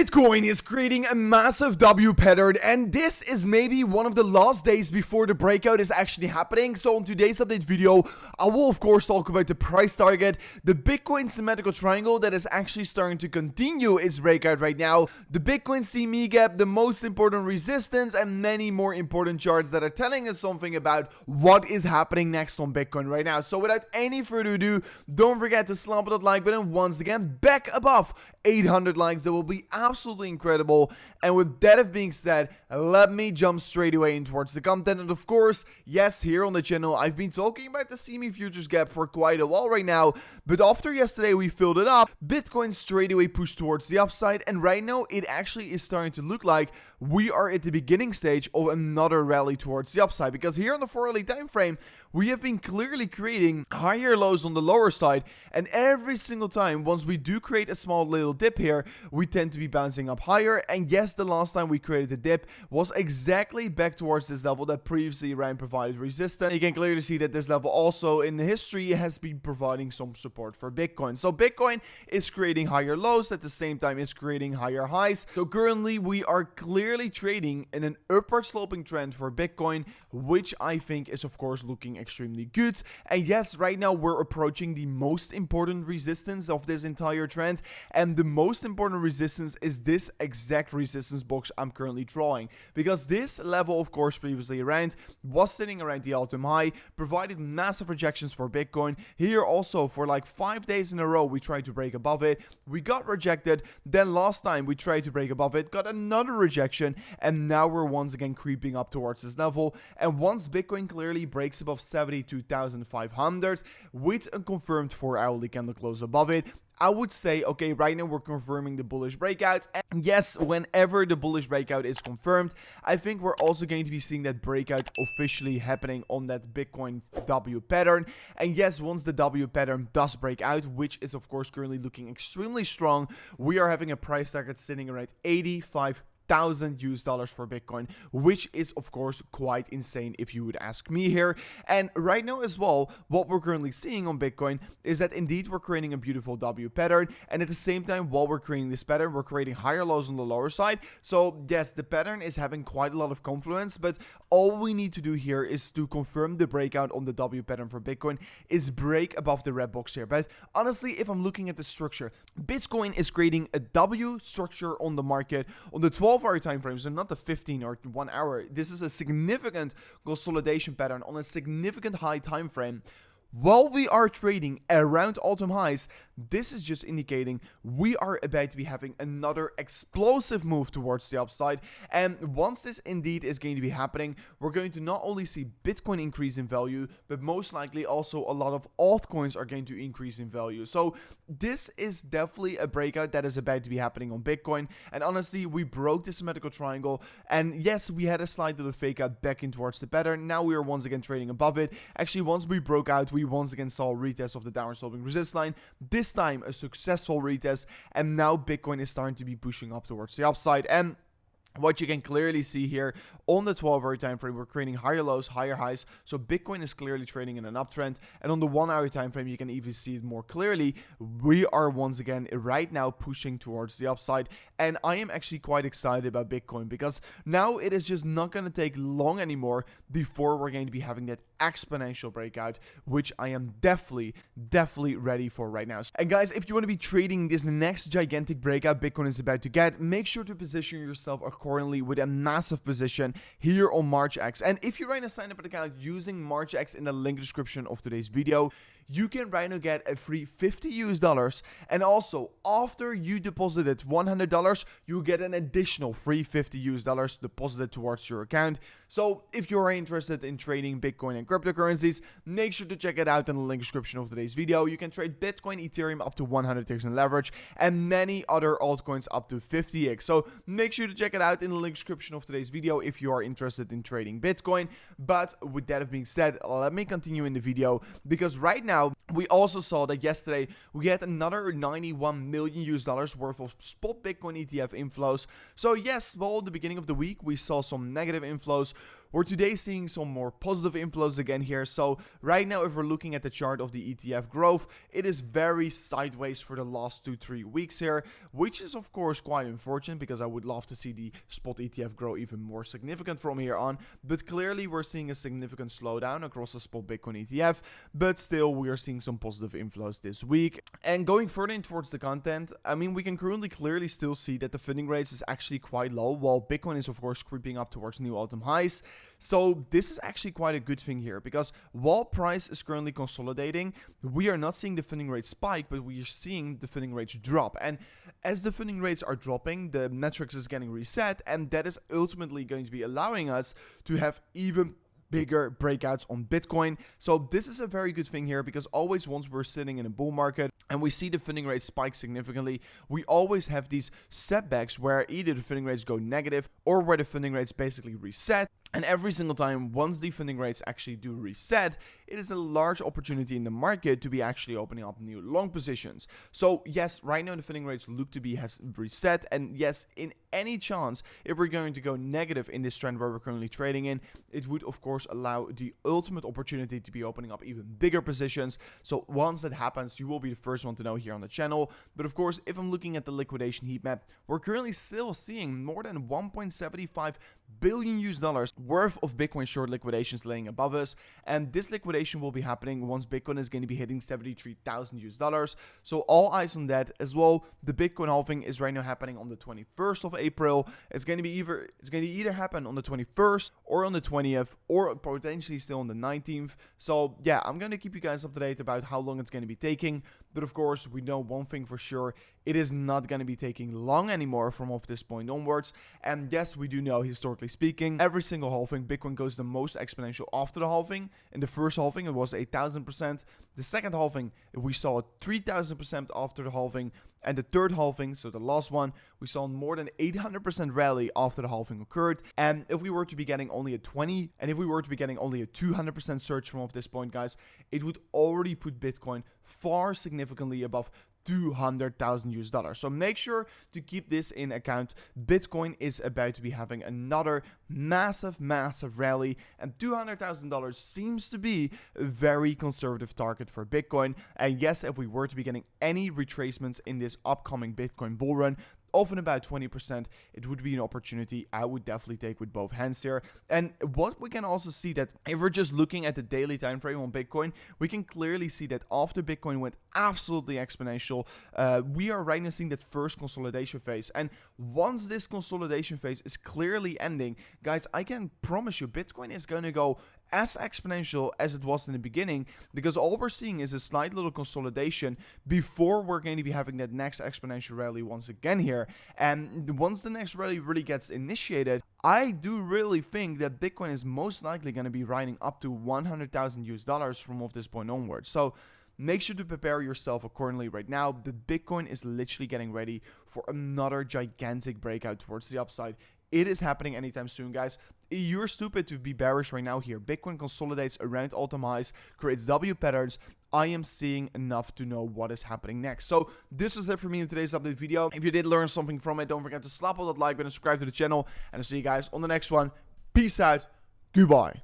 Bitcoin is creating a massive W pattern, and this is maybe one of the last days before the breakout is actually happening. So in today's update video, I will of course talk about the price target, the Bitcoin symmetrical triangle that is actually starting to continue its breakout right now, the Bitcoin CME gap, the most important resistance, and many more important charts that are telling us something about what is happening next on Bitcoin right now. So without any further ado, don't forget to slap that like button once again back above 800 likes. That will be absolutely incredible. And with that being said, let me jump straight away in towards the content. And of course, yes, here on the channel I've been talking about the CME futures gap for quite a while right now, but after yesterday we filled it up, Bitcoin straight away pushed towards the upside, and right now it actually is starting to look like we are at the beginning stage of another rally towards the upside, because here on the 4-hourly time frame we have been clearly creating higher lows on the lower side, and every single time once we do create a small little dip here, we tend to be bouncing up higher. And yes, the last time we created a dip was exactly back towards this level that previously ran provided resistance. You can clearly see that this level also in history has been providing some support for Bitcoin. So Bitcoin is creating higher lows, at the same time it's creating higher highs. So currently we are clearly trading in an upward sloping trend for Bitcoin, which I think is of course looking extremely good. And yes, right now we're approaching the most important resistance of this entire trend, and the most important resistance is this exact resistance box I'm currently drawing, because this level of course previously around was sitting around the all-time high, provided massive rejections for Bitcoin. Here also for like 5 days in a row we tried to break above it, we got rejected, then last time we tried to break above it, got another rejection, and now we're once again creeping up towards this level. And once Bitcoin clearly breaks above 72,500 with a confirmed 4-hourly candle close above it, I would say, okay, right now we're confirming the bullish breakout. And yes, whenever the bullish breakout is confirmed, I think we're also going to be seeing that breakout officially happening on that Bitcoin W pattern. And yes, once the W pattern does break out, which is of course currently looking extremely strong, we are having a price target sitting around $85,000 for Bitcoin, which is of course quite insane if you would ask me here. And right now as well, what we're currently seeing on Bitcoin is that indeed we're creating a beautiful W pattern, and at the same time while we're creating this pattern, we're creating higher lows on the lower side. So yes, the pattern is having quite a lot of confluence, but all we need to do here is to confirm the breakout on the W pattern for Bitcoin is break above the red box here. But honestly, if I'm looking at the structure, Bitcoin is creating a W structure on the market on the 12-hour time frame, so not the 15 or 1 hour. This is a significant consolidation pattern on a significant high time frame. While we are trading around all-time highs, this is just indicating we are about to be having another explosive move towards the upside. And once this indeed is going to be happening, we're going to not only see Bitcoin increase in value, but most likely also a lot of altcoins are going to increase in value. So this is definitely a breakout that is about to be happening on Bitcoin. And honestly, we broke the symmetrical triangle, and yes, we had a slight little fake out back in towards the pattern. Now we are once again trading above it. Actually, once we broke out, we once again saw a retest of the downward sloping resistance line, this time a successful retest, and now Bitcoin is starting to be pushing up towards the upside. And what you can clearly see here on the 12-hour time frame, we're creating higher lows, higher highs. So Bitcoin is clearly trading in an uptrend. And on the 1-hour time frame, you can even see it more clearly. We are once again right now pushing towards the upside. And I am actually quite excited about Bitcoin, because now it is just not going to take long anymore before we're going to be having that exponential breakout, which I am definitely ready for right now. And guys, if you want to be trading this next gigantic breakout Bitcoin is about to get, make sure to position yourself accordingly with a massive position here on Margex. And if you're right now sign up an account using Margex in the link description of today's video, you can right now get a free $50 and also after you deposited $100, you get an additional free $50 deposited towards your account. So if you're interested in trading Bitcoin and cryptocurrencies, make sure to check it out in the link description of today's video. You can trade Bitcoin, Ethereum up to 100x in leverage, and many other altcoins up to 50x. So make sure to check it out in the link description of today's video if you are interested in trading Bitcoin. But with that being said, let me continue in the video, because right now we also saw that yesterday we had another $91 million worth of spot Bitcoin ETF inflows. So yes, well, at the beginning of the week we saw some negative inflows, we're today seeing some more positive inflows again here. So right now, if we're looking at the chart of the ETF growth, it is very sideways for the last 2-3 weeks here, which is of course quite unfortunate because I would love to see the spot ETF grow even more significant from here on. But clearly we're seeing a significant slowdown across the spot Bitcoin ETF, but still we are seeing some positive inflows this week. And going further in towards the content, I mean, we can currently clearly still see that the funding rates is actually quite low, while Bitcoin is of course creeping up towards new all-time highs. So this is actually quite a good thing here, because while price is currently consolidating, we are not seeing the funding rate spike, but we are seeing the funding rates drop. And as the funding rates are dropping, the metrics is getting reset, and that is ultimately going to be allowing us to have even bigger breakouts on Bitcoin. So this is a very good thing here, because always once we're sitting in a bull market and we see the funding rate spike significantly, we always have these setbacks where either the funding rates go negative or where the funding rates basically reset. And every single time, once the funding rates actually do reset, it is a large opportunity in the market to be actually opening up new long positions. So yes, right now the funding rates look to be have reset, and yes, in any chance, if we're going to go negative in this trend where we're currently trading in, it would of course allow the ultimate opportunity to be opening up even bigger positions. So once that happens, you will be the first one to know here on the channel. But of course, if I'm looking at the liquidation heat map, we're currently still seeing more than 1.75 billion US dollars worth of Bitcoin short liquidations laying above us, and this liquidation will be happening once Bitcoin is going to be hitting 73,000 US dollars. So all eyes on that as well. The Bitcoin halving is right now happening on the 21st of April. It's going to either happen on the 21st or on the 20th, or potentially still on the 19th. So yeah, I'm going to keep you guys up to date about how long it's going to be taking. But of course, we know one thing for sure: it is not going to be taking long anymore from off this point onwards. And yes, we do know, historically speaking, every single halving, Bitcoin goes the most exponential after the halving. In the first halving, it was 8,000%. The second halving, we saw 3,000% after the halving. And the third halving, so the last one, we saw more than 800% rally after the halving occurred. And if we were to be getting only a 200% surge from off this point, guys, it would already put Bitcoin far significantly above 200,000 US dollars. So make sure to keep this in account. Bitcoin is about to be having another massive rally, and $200,000 seems to be a very conservative target for Bitcoin. And yes, if we were to be getting any retracements in this upcoming Bitcoin bull run, often about 20%, it would be an opportunity I would definitely take with both hands here. And what we can also see, that if we're just looking at the daily time frame on Bitcoin, we can clearly see that after Bitcoin went absolutely exponential, we are right now seeing that first consolidation phase. And once this consolidation phase is clearly ending, guys, I can promise you Bitcoin is going to go as exponential as it was in the beginning, because all we're seeing is a slight little consolidation before we're going to be having that next exponential rally once again here. And once the next rally really gets initiated, I do really think that Bitcoin is most likely going to be riding up to 100,000 US dollars from off this point onwards. So make sure to prepare yourself accordingly right now. The Bitcoin is literally getting ready for another gigantic breakout towards the upside. It is happening anytime soon, guys. You're stupid to be bearish right now here. Bitcoin consolidates around all-time highs, creates W patterns. I am seeing enough to know what is happening next. So this is it for me in today's update video. If you did learn something from it, don't forget to slap on that like button, subscribe to the channel, and I'll see you guys on the next one. Peace out. Goodbye.